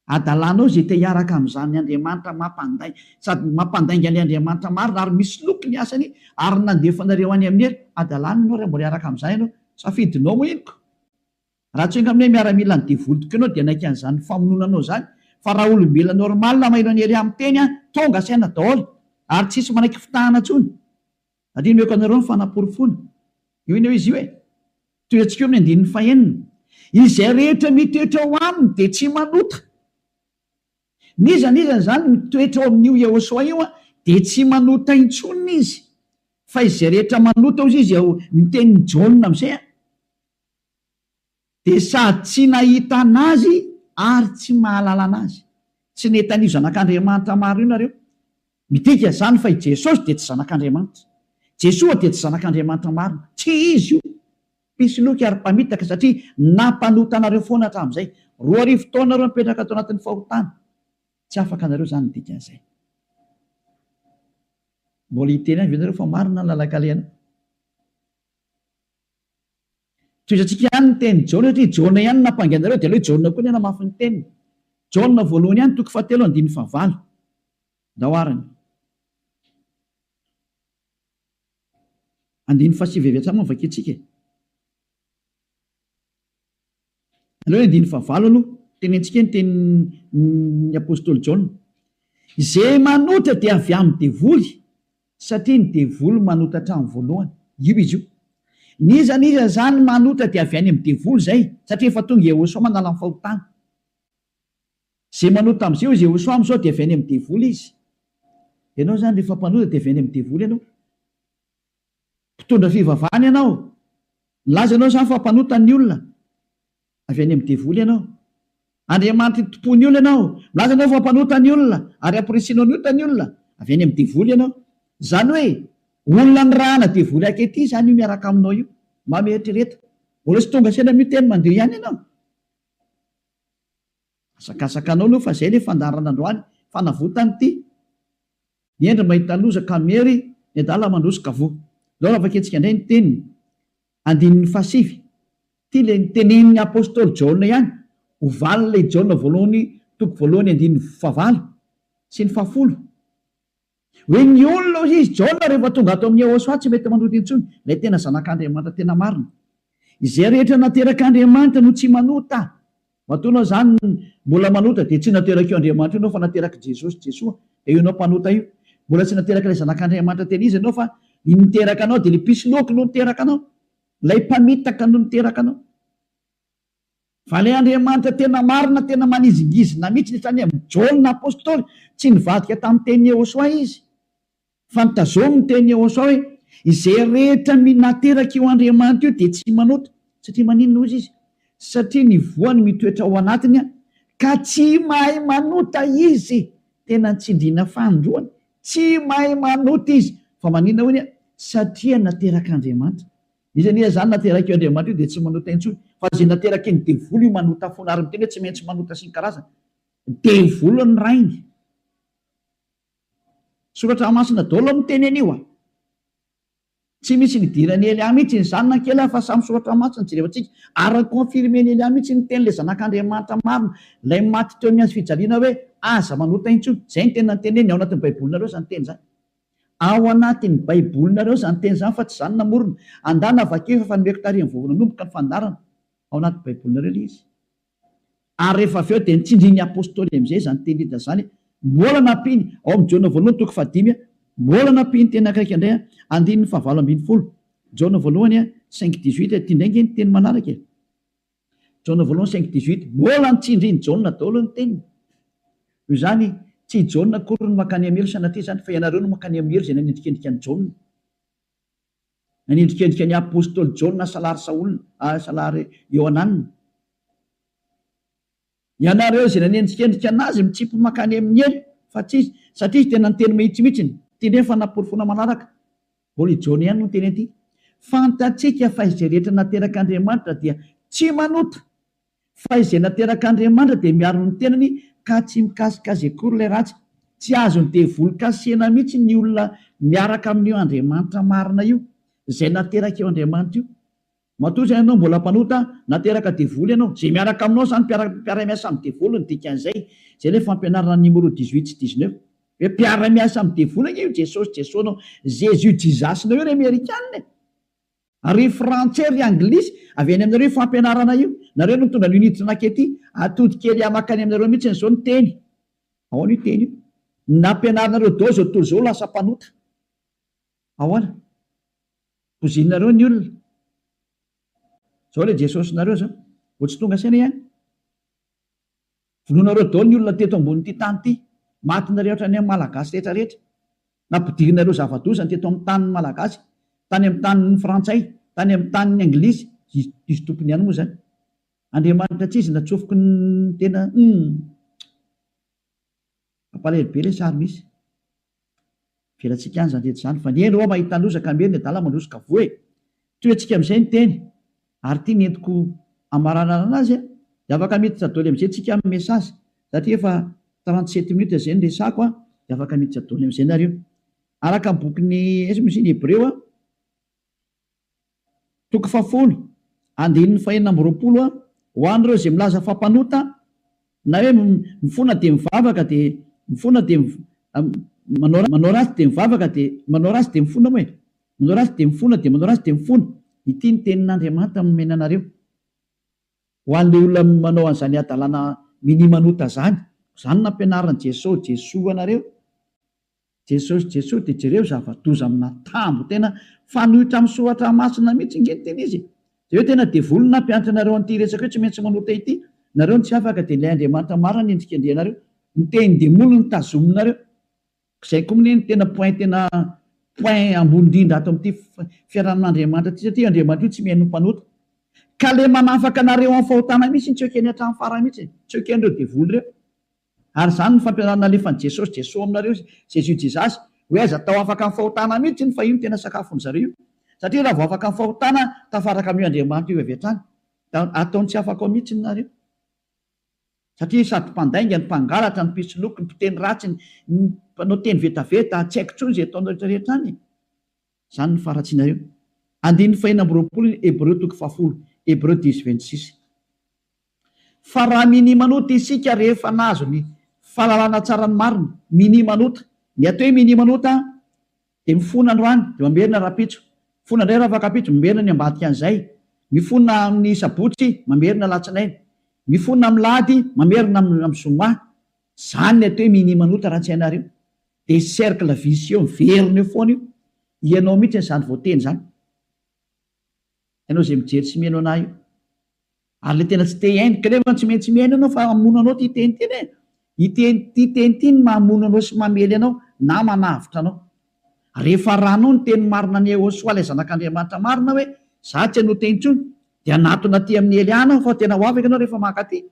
adalanao zay te hiaraka amin'izany Andriamanitra mampandainga sady mampandainga ny Andriamanitra marina ary misy loky ny asany ary nandefanareo any amin'ny hery adalana ianao raha mbola hiaraka amin'izany ianao safidinao moa inoko raha tsy enga amin'nay miaramila ny devoly tokoa ianao dia naika an'izany famononanao zany fa raha olombelona normal maheno any hery amin'ny teny tonga saina daholo ary tsisy manaiky fitahana tsony adiny meko anareo ny fanaporofona io iny eo izy io toy antsika eo amin'ny andin'ny fahenina izay rehetra mitoetra ao aminy dia tsy manota nizany zany mitoetra ao amin'io Eosa io dia tsy manota intsony izy fa izay rehetra manota ozy izy ao mitenin'ny Jaona amin'izay dia sady tsy nahita anazy ary tsy mahalala anazy tsy netan'io zanak'Andriamanitra maro io nareo midika zany fa i Jesosy dia tsy zanak'Andriamanitra Jesoa dia tsy zanak'Andriamanitra maro tsy izy io misy loky ary mpamitaka satria nampanota anareo foana hatramin'izay 2 taona nareo mipetraka ato anatin'ny fahotana tsy afaka anareo zany ny dikan'izay mbola hiteny any venareo fa marina ny lalakaleana toizatsika ihany ny teny Jaona satria Jaona ihany nampanganareo dia aloha Jaona koa ny namafy ny teniny Jaona voalohany ihany toko fahatelo andin'ny fahavalo dahoarany andin'ny fahasivy mo vaketsika aloha andin'ny fahavalo aloha tenentsika ny tenin'ny apôstôly Jaona izay manota dia avy amin'ny devoly satria ny devoly manota hatramin'ny voalohany io izy io niza zany manota dia avy any amin'ny devoly zay satria efa tonga Eosa manala amin'ny fahotana zay manota amin'izay izy Eosa amin'izao dia avy any amin'ny devoly izy ianao zany rehefa mpanota dia avy any amin'ny devoly ianao mpitondra fivavahana ianao milaza ianao zany fa mpanota ny olona avy any amin'ny devoly ianao Andriamanitra tompony olona ianao milaza ianao fa mpanota ny olona ary amporesinao ny ota ny olona avy any amin'ny devoly ianao zany hoe olona ny rahana devoly akety zany io miaraka aminao io mamehitrereta mbola sy tonga saina miteny mandeha ihany ianao asakasakanao aloha fa zay le fandarana androany fanavotany ity miendry mahita loza kamery ny adala mandroso kavo lao ravaketsika indray ny teniny andin'ny fahasivy ty le nitenen'ny apôstôly Jaona ihany ovalina Jaona voalohany toko voalohany andin'ny fahavalo sy ny fahafolo hoe ny olona izy Jaona rehefa tonga ato amin'ny Eosa tsy mety manota intsony lay tena zanak'Andriamanitra tena marina izay rehetra nateraka Andriamanitra no tsy manota matonao zany mbola manota dia tsy nateraka io Andriamanitra ianao fa nateraka Jesosy Jesoa dia ionao mpanota io mbola tsy nateraka ilay zanak'Andriamanitra tena izy ianao fa niteraka anao dia le pisloky no niteraka anao lay mpamitaka no niteraka anao fa lay Andriamanitra tena marina tena manizingizina mihitsy netrany amin'ny Jaona apôstôly tsy nivadika tamin'ny teny Eosa izy fa nitazomy ny teny Eosa hoe izay rehetra nateraka io Andriamanitra io dia tsy manota satria maninona ozy izy satria ny voany mitoetra ao anatiny ka tsy mahay manota izy tena nitsindriana fandroany tsy mahay manota izy fa manina hoany satria nateraka Andriamanitra. Izany zany nateraka io Andriamanitra io dia tsy manota intsony fa zay nateraka iny devolo io manota foana ary miteny hoe tsy maintsy manota sy ny karazana. Devolo ny rainy. Soratra masina daholo miteny anio a. Tsy misy nidirany Elia mihitsy ny zanona kely fa samy soratra masina jerevantsika ary confirmeny Elia mihitsy ny teny le zanak'Andriamanitra marina lay maty teo amin'ny azy fijaliana hoe aza manota intsony. Zay ny tena teneny ao anatin'ny baibolinareo zany teny zany. Ao anatin'ny baibolinareo zany teny zany fa tsy zany namorona. Andana vakeo fa fanomeko tarihin'ny vovonanomboka ny fandarana ao anaty baibolinareo le izy. Ary rehefa avy eo dia nitsindrin'ny apôstôly amin'izay zany teny hita zany mbola nampiny ao amin'ny Jona voalohany toko fahadimy mbola nampiny teny akaiky indray andininy fahavalo ambin'ny folo. Jona voalohany 5:18 ty indraingy ny teny manaraka. Jona voalohany 5:18 mbola nitsindriny Jona daholo ny teniny. Io zany tsy Jona akory no makany amelo sanatria zany fa ianareo no makany amelo zay nanendrikendrika ny Jona. Nanendrikendrika ny apôstôly Jona salary Saolina salary Ioananina. Ianareo zay nanendrikendrika anazy mitsipy makany amin'ny elo fa tsy satria tena nyteny mihitsimihitsiny teny fa naporofona manaraka. Holy Jona ihany no teny aty. Fantatsika fa izay rehetra nateraka Andriamanitra dia tsy manota fa izay nateraka Andriamanitra dia miaro ny tenany ka tsy mikasikazy akory ilay ratsy. Tsy azony devoly kasena mihitsy ny olona miaraka amin'io Andriamanitra marina io izay nateraka eo Andriamanitra io. Matoa zay ianao mbola mpanota nateraka devoly ianao zay miaraka aminao zany mpiara-miasa amin'ny devoly ny dikan'izay. Zay ilay fampianarana numéro 18 sy 19 hoe mpiara-miasa amin'ny devoly io Jesosy Jesonao Jésus Jesus-nao io ry Amerikanina. Ary frantsay ry anglisy avy any aminareo fampianarana io. Nareo no mitondra ny unité nakety atody kely amakany aminareo mihitsy n'izao ny teny. Ahoana io teny io? Nampianaranareo dao zao tontolo zao lasa mpanota. Ahoana? Pozinareo ny olona. Zao le Jesosy nareo zao. Ho tsy tonga saina ihany. Vonoanareo dao ny olona teto ambonin'ity tany ity. Matinareo ohatrany amin'ny malagasy rehetrarehetra. Nampidirinareo zava-dozany teto amin'ny tanin'ny malagasy, tany amin'ny tanin'ny frantsay, tany amin'ny tanin'ny anglisy. Izy tompony ihany moa zany. Andriamanitra tsy izy natsofoko ny tena ampalahelo le sary misy. Velantsika any zany rehetra zany fa ny eny roa mahita lozaka meny ny dala mandrosika voe. Toy antsika amin'izay ny teny. Ary ity nentiko amaranana anazy dia afaka miditra daholo amin'izay tsika amin'ny mesazy satria efa 37 minutes zay ny resako dia afaka miditra daholo amin'izay nareo. Araka ny bokin'ny misy ny Hebreo toko 10 andininy 4:20 ho an'ireo izay milaza fampanota na hoe mifona dia mivavaka dia mifona dia manao ratsy dia mivavaka dia manao ratsy dia mifona moa e. Manao ratsy dia mifona dia manao ratsy dia mifona. Ity ny tenin'Andriamanitra nomena anareo. Ho an'ilay olona manao an'izany adalana mini-manota zany. Zany nampianaran'i Jesosy Jesoa anareo. Jesosy Jesoa dia jereo zava-doza amina tambo tena fanohitra amin'ny soratra masina mihitsy nge teny izy. Dia hoe tena devoly nampianatra anareo an'ity resaka hoe tsy maintsy manota ity. Nareo ny tsy afaka dia ilay Andriamanitra marina ny endrikendrenareo. Ny teny demoly ny tazominareo. Izay koa ny tena point ambony indrindra ato amin'ity fiarahan'Andriamanitra ity satria Andriamanitra io tsy mihaino mpanota. Ka le manafaka anareo amin'ny fahotana mihitsy tsy ekeny hatramin'ny farany mihitsy. Tsy eken'ireo devoly ireo. Ary zany ny fampianarana alefan'i Jesosy Jesosy aminareo Jésus Jesus hoe aza tao afaka amin'ny fahotana mihitsy fa io no tena sakafony zareo io. Satria raha vao afaka amin'ny fahotana tafaraka amin'io Andriamanitra io avy hatrany. Ataony tsy afaka ao mihitsy nareo. Satria sady mpandainga ny mpangalatra ny mpisoloky ny mpiteny ratsy ny mpanao teny vetaveta tsy haiko intsony izay ataonao rehetrarehetra any. Zany ny faratsianareo. Andininy 4:20 Hebreo toko 10 Hebreo 10:26. Fa raha mini-manota isika rehefa nazo ny fahalalana tsara ny marina, mini-manota. Ny atao hoe mini-manota dia mifona androany dia mamerina rapitso. Mifona indray raha vakapitso mamerina ny ambadika an'izay. Mifona amin'ny sabotsy mamerina latsinainy. Mifona amin'ny lahady mamerina amin'ny zoma. Zany ny atao hoe mini-manota raha tsy hainareo. Dia cercle vicieux miverina eo foana io. Ianao mihitsy n'izany voateny zany. Ianao izay mijery sy mihaino anahy io. Ary le tena tsy te hainy kanefa tsy maintsy mihaino anao fa mamono anao ty teny teny e. Ty teny ty ny mamono anao sy mamely anao na manavitra anao. Rehefa ranao ny teny marina ny Yehosoa ilay zanak'Andriamanitra marina hoe za tsy hanota intsony dia anatona ty amin'ny Eliana fa tena ho afaka ianao rehefa maka ty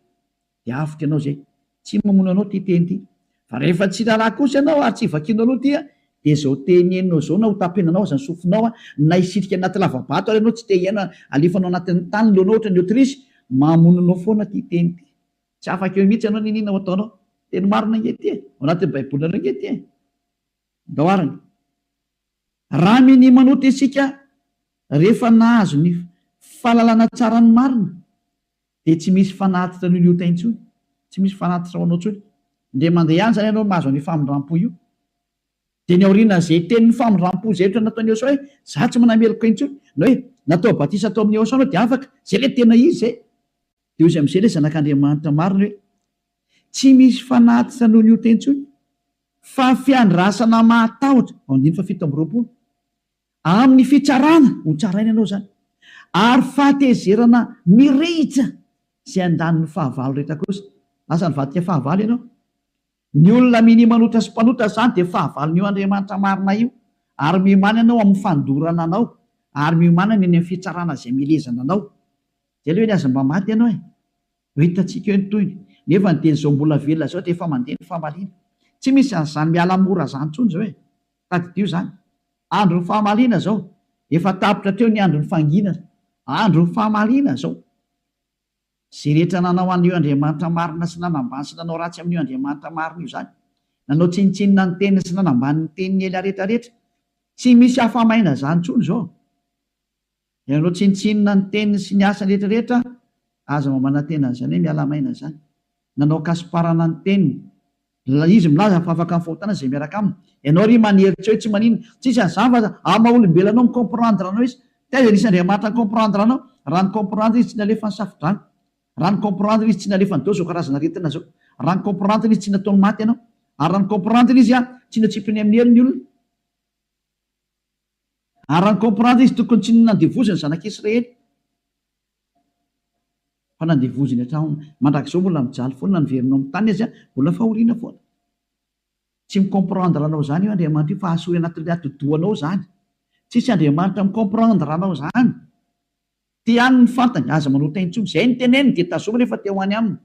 dia afaka ianao zay. Tsy mamono anao ty teny ty. fa rehefa tsy raharaha kosa ianao ary tsy vakinao aloha dia de zao teneninao zao na ho tapenanao zany sofinao na isitrika anaty lavabato ary ianao tsy te hiaina alefanao anatin'ny tany leonao ohatra ny autrisy mamononao foana ty teny ty tsy afaka eo mihitsy ianao ninina ho ataonao teny marina ngety ao anatin'ny baiboly reo ngety daoarany raha miny manoty isika rehefa nahazo ny fahalalana tsara ny marina de tsy misy fanatitra ny liota intsony tsy misy fanatitra ho anao tsony nde mandeha ihany zany ianao mahazo ny famindram-po io de ny aoriana zay tenin'ny famindram-po zay ohatra nataony Iosa hoe za tsy manameloko intsony na hoe natao batisa atao amin'ny Iosa anao de afaka zay le tena izy zay de izy am'izay le zanak'Andriamanitra marina hoe tsy misy fanatitra no liota intsony fa fiandrasana mahatahotra andiny fa 7 amin'ny fitsarana ho tsaraina ianao zany ary fahatezerana mirehitra zay andaniny fahavalo rehetra kosa lasa nivadika fahavalo ianao ny olona miny manotra sy mpanotra zany de fahavalon'io Andriamanitra marina io ary miomana ianao amin'ny fandorana anao ary miomana ny any amin'ny fitsarana zay milezana anao zay le hoe ny aza mba maty ianao ho hitatsika eo ny toyny nefa ny teny zao mbola velona zao de efa mandeha ny famalina tsy misy an'izany miala mora zany tsony zao hoe tadidio zany andro ny fahamalina zao efa tapitra treo ny andro ny fangina andro ny fahamalina zao zay rehetra nanao an'io Andriamanitra marina sy nanambany sy nanao ratsy amin'io Andriamanitra marina io zany nanao tsinitsinina ny teniny sy nanambany ny teniny ela rehetrarehetra tsy misy hafamaina zany tsony zao nanao tsinitsinina ny teniny sy ny asany rehetrarehetra aza mamana tena zany hoe miala maina zany nanao kasiparana ny teniny izy milaza fa afaka mifahotana zay miaraka aminy ianao ry maneritra hoe tsy manino tsisy azava amaolombela anao micomprendre anao izy taiza nisy Andriamanitra micomprendre anao raha ny comprendre izy tsy nalefa ny safidrano raha ny comprendre izy tsy nalefa ny dao zao karazana retina zao raha ny comprendre izy tsy nataony maty ianao ary raha ny comprendre izy tsy natsipriny amin'ny helo ny olona ary raha ny comprendre izy tokony tsy nandevoziny zanak'Israely fa nandevoziny hatrao mandrak'izao mbola mijaly foana naverinao amin'ny tany izy mbola fahoriana foana tsy micomprendre anao zany io Andriamanitra io fa asory anatin'ilay atodoanao zany tsisy Andriamanitra micomprendre anao zany ty any ny fantany aza manota intsony zay ny teneniny de tazoma rehefa te ho any aminy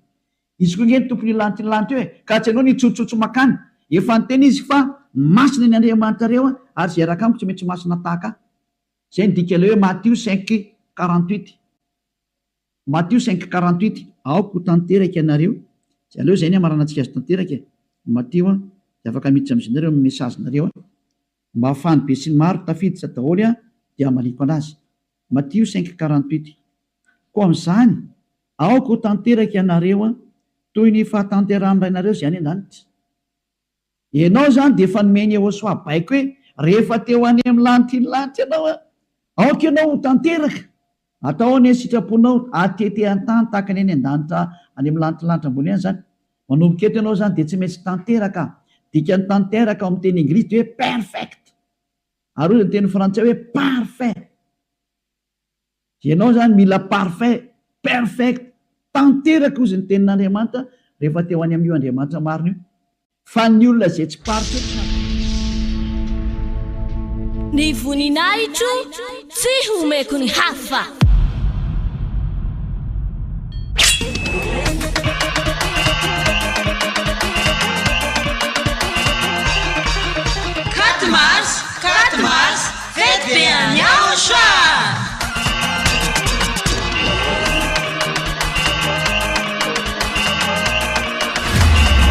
izy koa ngeny tompony lanty ny lanty hoe ka tsy hanao nitsotsotso makany efa ny teny izy fa masina ny Andriamanitra reo ary zay araka amiko tsy maintsy masina tahaka zay ny dika le hoe Matthieu 5:48 Matthieu 5:48 aoko tanteraka ianareo zay aleo zay ny amaranantsika azy tanteraka Matthieu de afaka miditra am'izinareo amin'ny mesazinareo mba hafany be sy ny maro tafiditra daholo dia amaliko anazy Matthieu 5:48 koa amin'izany aoko tanteraka ianareo toy ny fahatanteran'irainareo zay any an-danitra ianao zany de efa nomeny Iosa baiko hoe rehefa teo any amin'ny lanitra ny lanitra ianao aoka ianao ho tanteraka atao ny sitraponao atete an-tany tahaka ny any an-danitra any amin'ny lanitra ambony any zany manomboka eto ianao zany de tsy maintsy tanteraka dika ny tanteraka ao amin'ny teny Anglisy de hoe perfect ary ozy ny teny frantsay hoe parfait ianao zany mila parfait perfect tanteraka ozy ny tenin'Andriamanitra rehefa teo any amin'io Andriamanitra marina io fa ny olona zay tsy parfait ny voninahitro tsy homeko ny hafa Katmars, fety be any Iosa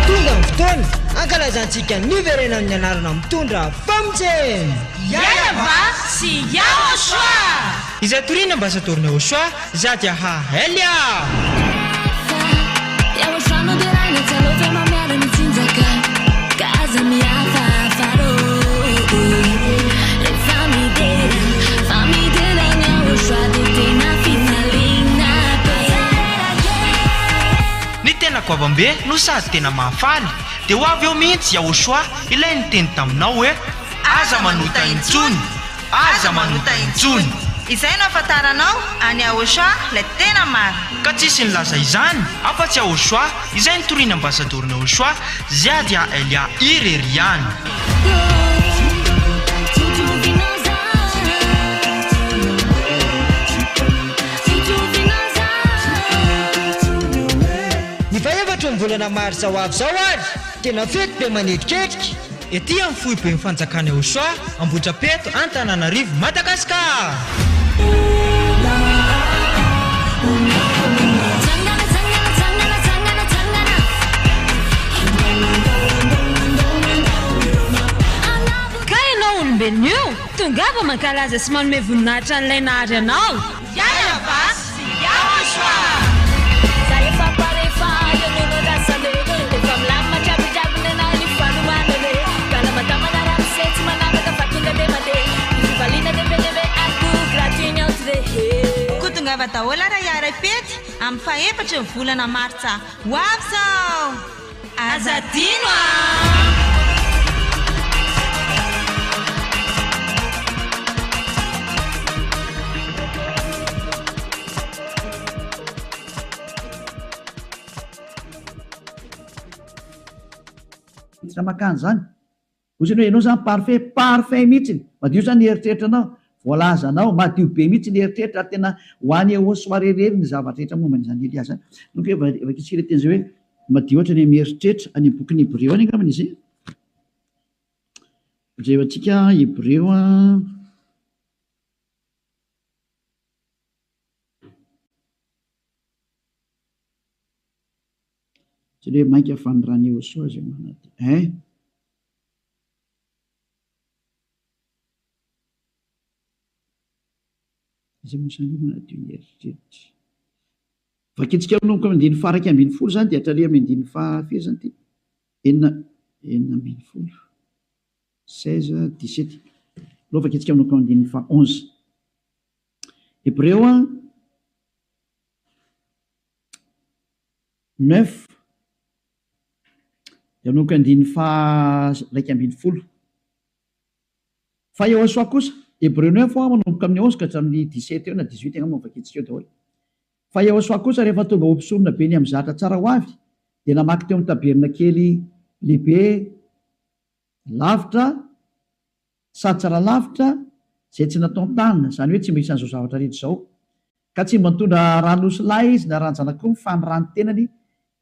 tonga ny fotoana ankalazantsika niverena amin'ny anarana mitondra famitseny Yayava sy Iosa izay torina mba satorina Iosa za dia hahelia Iosa dia raina tsy aloha fa mamiara ny tsinjaka kaza mihafa faro rehefa midera ny Iosa dia tena fifaliana be ny tena goavambe no sady tena mahafaly de ho avy eo mihitsy Iosa ilay niteny taminao hoe aza manota intsony aza manota intsony izay no afantaranao any Iosa ilay tena maro ka tsisy nilaza izany afa-tsy Iosa izay nitoriana ambasadorina Iosa zay dia Elia ireriany ny faevatra ny volana maro zao avy zao ary tena fety be manetiketrika ety amin'ny foibe mifanjakany Ahosoa Ambohidrapeto Antananarivo Madagasikara. Benio, tongava mankalaza sy manome voninahitra an'ilay nahary anao. Yaya Basy, Ahosoa. Zarefa parefa yonono rasane efa milamatra abidrabiny na ny fanomanane kana matamana ramse tsy manavaka fa tonga de mandeha fivaliana de belebe ako gratuit ny entrée. Kotongava daholo raha iara-pety amin'ny faha-efatra ny volana Martsa. Ho avy zao. Azadino raha makany zany ozy enao zany parfait mihitsy madio zany eritreritra anao voalaza anao madio be mihitsy ny eritreritra tena hoany Ahosoa rerery ny zavatra rehetra momba zany Elias zany donc vakitsika teny zay hoe madio ohatra ny mieritreritra any bokin'ny Hébreo any angambany izy jevantsika Hébreo tsy hoe mainka fanirany Ahosoa zay manady zay mosany manadio ny eritreritra vakitsika amin'noko amin'ny 10 zany dia hatrary amin'ny 10 zany ty enina ambin'ny folo 16 17 aloha vakitsika amin'noko amin'ny 11 Hébreo 9 dia amin'noko andiny raiky ambin'ny folo fa Ahosoa kosa Hébreu 9 manomboka amin'ny 11 ka hatramin'ny 17 eo na 18 eo mavakitsika eo daholo fa Ahosoa kosa rehefa tonga ompisorona be ny amin'ny zatra tsara ho avy dia namaky teo amin'ny taberna kely lehibe lavitra sady tsara lavitra zay tsy natao tanina zany hoe tsy misy an'izao zavatra rehetra izao ka tsy mba nitondra ranosy lahy izy na ranjanak'o mifanirany tenany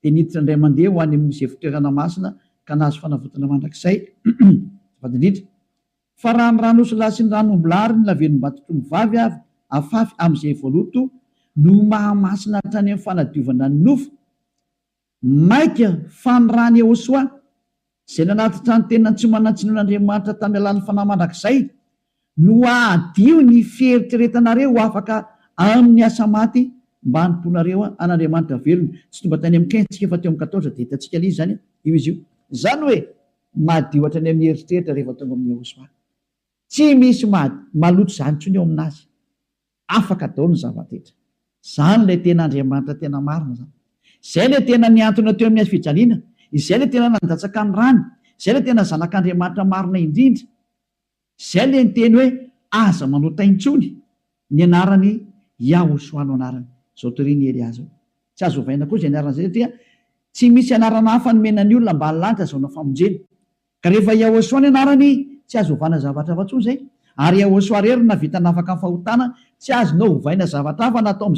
dia niditra indray mandeha ho any amin'izay fitoerana masina ka nahazo fanavotana mandrakizay vadindrindra fa raha ny ranosy lahy sy ny ranombolary ny lavenom-batotro mivavy avy afafy amin'izay voaloto no mahamasina hatrany amin'ny fanadiovana ny nofo maika fanirany Ahosoa zay nanatitra ny tenany tsy manantsinon'Andriamanitra tamin'ny alalan'ny fanahy mandrakizay no adio ny fieritreretanareo ho afaka amin'ny asa maty mba hanimponareo an'Andriamanitra velona tsy tomba tany amin'ny 15 fa teo amin'ny 14 dia hitantsika lizy zany io izy io zany hoe madio hatrany amin'ny eritreritra rehefa tonga amin'ny Ahosoa tsy misy maloto zany ntsony eo aminazy afaka daholo ny zava-detra zany lay tena Andriamanitra tena marina zany zay lay tena niantona teo amin'ny fijaliana izay lay tena nandatsaka ny rany zay lay tena zanak'Andriamanitra marina indrindra zay lay ny teny hoe aza manota intsony ny anarany Ahosoa no anarany zao toriny Elias zao tsy azo ovaina koa zay anarana zay satria tsy misy anarana hafa nomenany olona mba lanitra zao na famonjena ka rehefa Ahosoa ny anarany tsy azo ovana zavatra hafa ntsony zay ary Ahosoa rery na vita nafaka amin'ny fahotana tsy azonao ovaina zavatra hafa na atao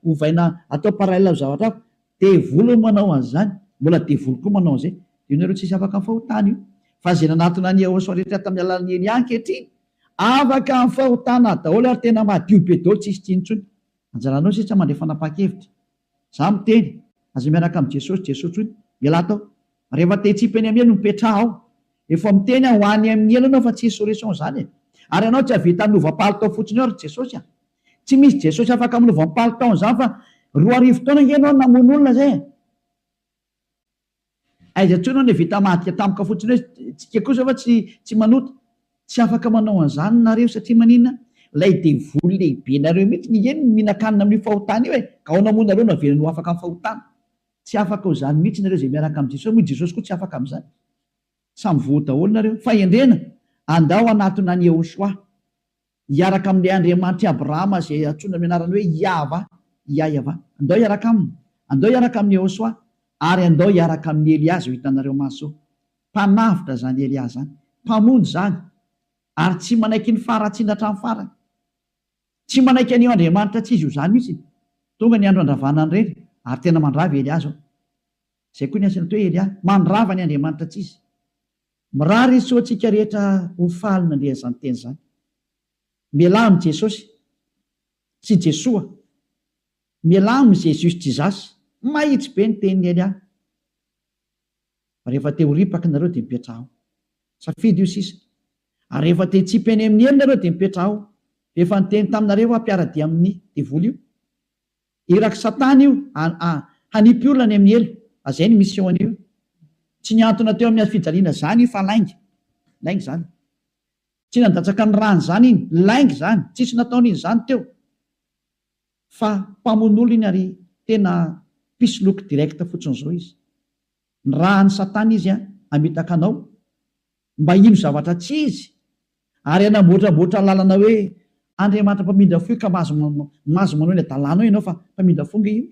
ovaina atao parallela zavatra hafa devolo manao an'izany mbola devolo koa manao an'izay io nareo tsisy afaka amin'ny fahotana io fa zay nanatona ny Ahosoa rehetra tamin'ny alalan'ny Elia ankehitriny afaka amin'ny fahotana daholo ary tena madio be daholo tsisy tsinontsony anjaranao sisa mandray fanapakevitra za miteny aza miaraka amin'ny Jesosy ony miala atao rehefa tehitsipany amin'ny elo mipetraha ao efa miteny ho any amin'ny elo anao fa tsy solution zany ary anao tsy havita nova-palitao fotsiny eo ary Jesosy tsy misy Jesosy afaka minova-palitao zany fa 2 taona ngenao namono olona zay aiza tsoinao ny vita mahatika tampoka fotsiny hoe tsika kosa fa tsy manota tsy afaka manao an'izany nareo satria maninona lay devolo lehibe nareo mihitsy ny eny minakanina amin'ny fahotana io ka ao namono nareo navelany ho afaka amin'ny fahotana tsy afaka ho zany mihitsy nareo zay miaraka amin'ny Jesosy moa Jesosy koa tsy afaka amin'izany samy voa daholo nareo fa endrena andao anatona ny Ahosoa hiaraka amin'ilay Andriamanitra Abrahama zay antsoina amin'ny anarany hoe Yahva andao hiaraka aminy andao hiaraka amin'ny Ahosoa ary andao hiaraka amin'ny Elias ho hitanareo maso mpanavitra zany Elias zany mpamonjy zany ary tsy manaiky ny faratsiana hatramin'ny farany tsy manaiky an'io Andriamanitra tsy izy io zany mihitsy tonga ny andro andravana ny reny ary tena mandravy Elias zay koa ny asany atao hoe Elia, mandrava ny Andriamanitra tsy izy. Mirary izy soantsika rehetra ho faly nandeha izany teny izany. Mialamy Jesosy sy Jesoa, mialamy Jezus Jizasy, mahitsy be ny tenin'ny Elia. Rehefa te ho ripaka nareo dia mipetraho, safidy io sisa. Ary rehefa te hitsipy eny amin'ny elo nareo dia mipetraho. Rehefa niteny taminareo ampiara-dia amin'ny devoly io, iraky Satana io hanipy olona ny amin'ny elo. Azay ny mission io. Tsy niantona teo amin'ny fijaliana zany io fa lainga zany. Tsy nandatsaka ny rany zany iny, lainga zany. Tsisy nataony zany teo. Fa mpamono iny ary tena pisoloky direkta fotsiny zao izy. Ny rahan'ny Satana izy amitaka anao mba ino zavatra tsy izy, ary anamboatraboatra lalana hoe Andriamanitra mpamindra fo ka mahazo manao ny adalànao ianao fa mpamindra fonga io.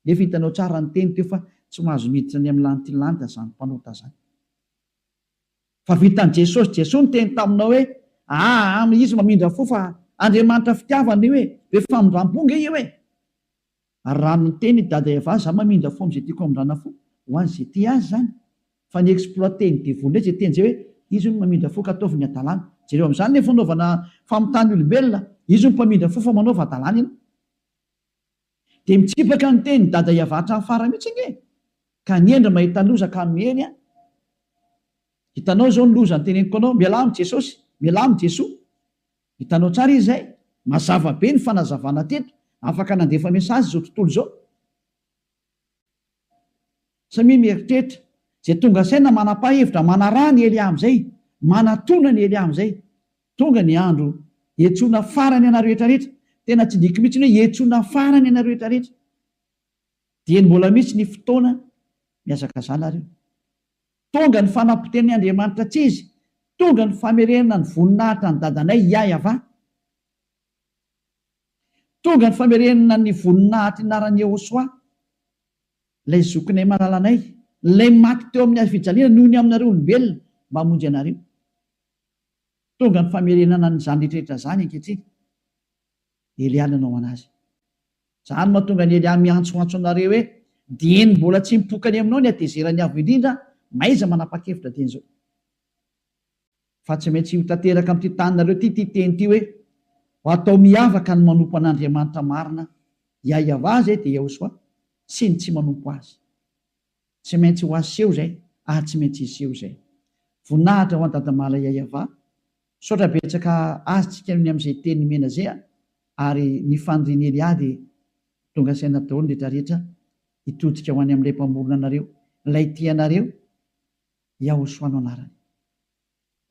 Nefa hitanao tsara ny teny teo fa tsy mahazo miditra ny amin'ny lantilanta zany mpanota zany. Fa vitan'i Jesosy, Jesosy ny teny taminao hoe izy mamindra fo fa Andriamanitra fitiavana io hoe famindram-ponga io Ary raha ny teny dada Eva, za mamindra fo amin'izay tiako amindrana fo, ho an'izay ty azy zany. Fa ny exploité ny devoly zay teny zay hoe izy no mamindra fo ka ataovy ny adalàna. Jereo amin'izany ny fanaovana famitany olombelona, izy no mpamindra fo fa manaova adalàna ina. Dia mitsipaka ny teny dada Eva hatramin'ny farany mihitsy nge. Ka niendra mahita loza ka miheny hitanao zao ny loza ny teneniko anao, mialamy Jesosy, mialamy Jesoa. Hitanao tsara izy zay, mazava be ny fanazavana teto, afaka nandefa mesazy zao tontolo zao. Samy mieritreritra zay tonga saina manapa-hevitra, manara ny Elia amin'izay, manatona ny Elia amin'izay. Tonga ny andro hiantsoana farany anareo rehetrarehetra. Tena tsy diky mihitsy hoe hiantsoana farany anareo rehetrarehetra. Dia mbola mihitsy ny fotoana miazaka zanareo. Tonga ny fanapoteny Andriamanitra tsy izy, tonga ny famerenana ny voninahitra ny dadanay Yahva. Tonga ny famerenana ny voninahitra inaran'ny Yehosoa, ilay zokinay malalanay, ilay maty teo amin'ny fijaliana noho ny aminareo olombelona mba hamonjy anareo. Tonga ny famerenana ny zany rehetrarehetra zany ankehitriny. Elia nanao anazy. Zany mahatonga ny Elia miantsoantso anareo hoe dieny mbola tsy mipokany aminao ny atezerany avo indrindra, maiza manapa-kevitra teny zao. Fa tsy maintsy ho tanteraka amin'ity taninareo ty teny ty hoe ho atao miavaka ny manompo an'Andriamanitra marina, Yahva zay dia Yehosoa, sy ny tsy manompo azy. Tsy maintsy ho aseho zay, tsy maintsy iseho zay. Voninahitra ho an-dadamala Yahva, saotra betsaka azitsika ny amin'izay teny mena zay, ary ny fandriany Elia dia tonga saina daholo ny rehetrarehetra hitodika ho any amin'ilay mpamorona anareo, ilay tianareo, Yehosoa no anarany.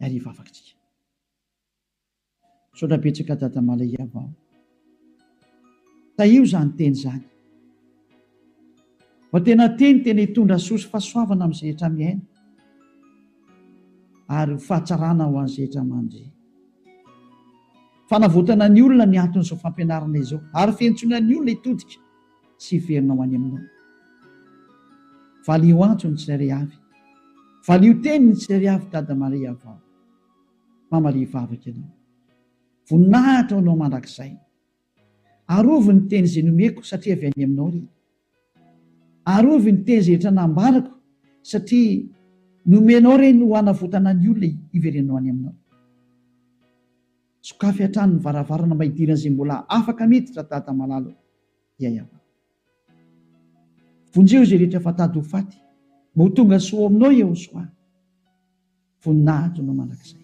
Ariva afakitsika. Saotra betsaka dadamala Yahva. Taio zany teny zany. Fa tena tena hitondra soa sy fahasoavana amin'izay rehetra miaina, ary fahatsarana ho an'izay rehetra mandry. Fanavotana ny olona ny anton'izao fampianarana izao, ary fiantsoana ny olona hitodika sy hiverina ho any aminao. Valio antso ny tsirairay avy, valio teny ny tsirairay avy dadamala Yahva. Mamalia vavaka ianao, voninahitra anao mandrakizay, arovy ny teny izay nomeko satria avy any aminao ry. Arovy ny teny izay rehetra nambarako satria nomenao reny ho hanavotana ny olona hiverenao any aminao. Sokafy hatrany ny varavarana mba hidirana izay mbola afaka miditra dada malalo Yahva. Vonjeo izay rehetra fatady ho faty, mba ho tonga soa aminao Yehosoa, voninahitra anao mandrakizay.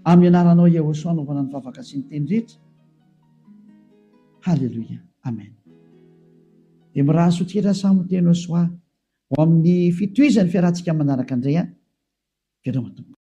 Amin'ny anaranao Yehosoa anaovana ny vavaka sy ny teny rehetra. Halleluia, amen. Dia miraha sotrera samy teny Yehosoa ho amin'ny fitohizan'ny fiarantsika manaraka indray, fiarahana tompoko.